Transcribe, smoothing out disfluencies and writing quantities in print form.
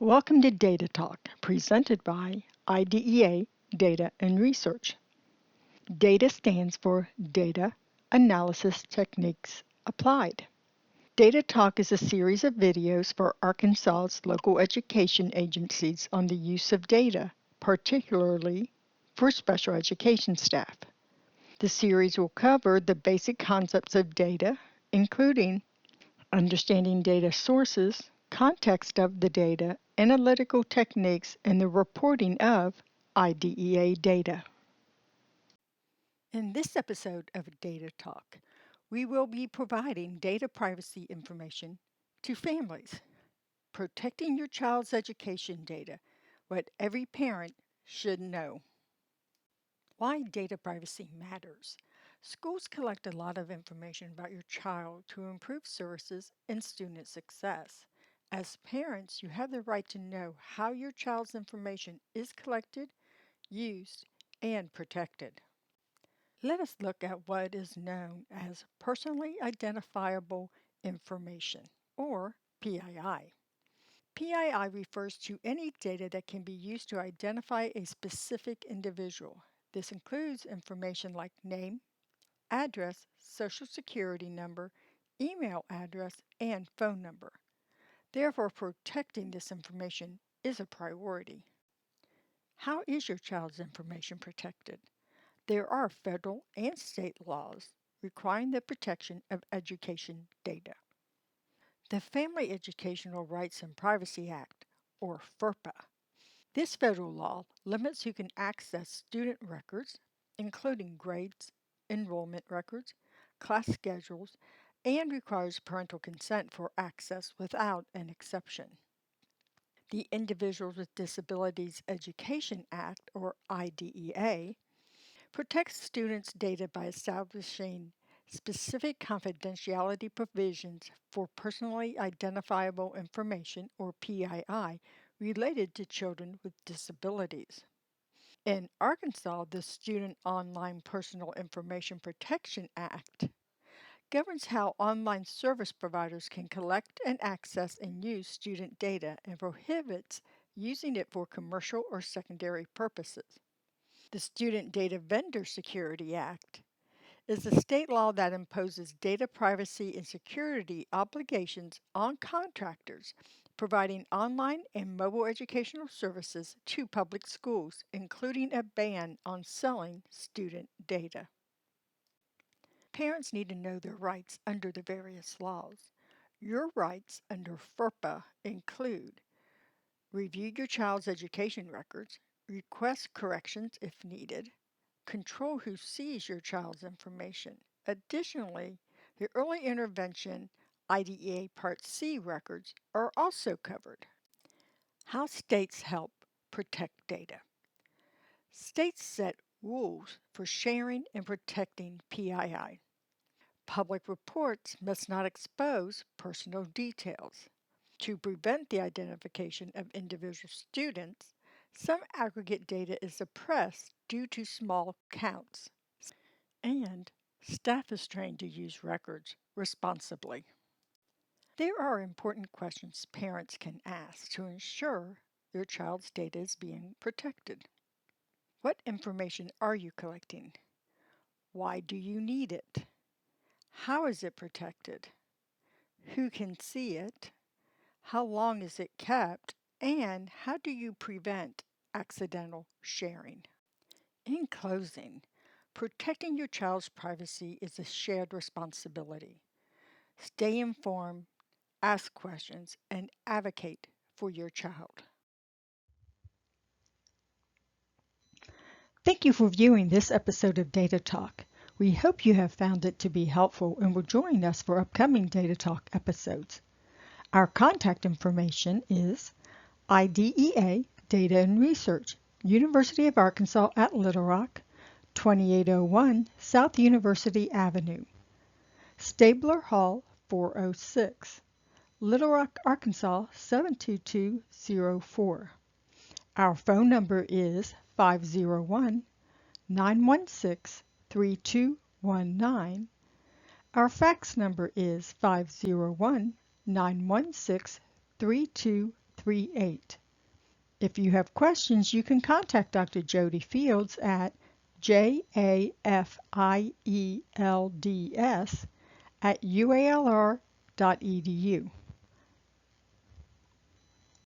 Welcome to Data Talk, presented by IDEA Data and Research. DATA stands for Data Analysis Techniques Applied. Data Talk is a series of videos for Arkansas's local education agencies on the use of data, particularly for special education staff. The series will cover the basic concepts of data, including understanding data sources, context of the data, analytical techniques, and the reporting of IDEA data. In this episode of Data Talk, we will be providing data privacy information to families. Protecting your child's education data, what every parent should know. Why data privacy matters. Schools collect a lot of information about your child to improve services and student success. As parents, you have the right to know how your child's information is collected, used, and protected. Let us look at what is known as personally identifiable information, or PII. PII refers to any data that can be used to identify a specific individual. This includes information like name, address, social security number, email address, and phone number. Therefore, protecting this information is a priority. How is your child's information protected? There are federal and state laws requiring the protection of education data. The Family Educational Rights and Privacy Act, or FERPA. This federal law limits who can access student records, including grades, enrollment records, class schedules, and requires parental consent for access without an exception. The Individuals with Disabilities Education Act, or IDEA, protects students' data by establishing specific confidentiality provisions for personally identifiable information, or PII, related to children with disabilities. In Arkansas, the Student Online Personal Information Protection Act governs how online service providers can collect and access and use student data and prohibits using it for commercial or secondary purposes. The Student Data Vendor Security Act is a state law that imposes data privacy and security obligations on contractors providing online and mobile educational services to public schools, including a ban on selling student data. Parents need to know their rights under the various laws. Your rights under FERPA include review your child's education records, request corrections if needed, control who sees your child's information. Additionally, the Early Intervention IDEA Part C records are also covered. How states help protect data. States set rules for sharing and protecting PII. Public reports must not expose personal details. To prevent the identification of individual students, some aggregate data is suppressed due to small counts. And staff is trained to use records responsibly. There are important questions parents can ask to ensure their child's data is being protected. What information are you collecting? Why do you need it? How is it protected? Who can see it? How long is it kept? And how do you prevent accidental sharing? In closing, protecting your child's privacy is a shared responsibility. Stay informed, ask questions, and advocate for your child. Thank you for viewing this episode of Data Talk. We hope you have found it to be helpful and will join us for upcoming Data Talk episodes. Our contact information is IDEA Data and Research, University of Arkansas at Little Rock, 2801 South University Avenue, Stabler Hall 406, Little Rock, Arkansas 72204. Our phone number is 501-916-3219. Our fax number is 501-916-3239. 888. If you have questions, you can contact Dr. Jody Fields at jafields@ualr.edu.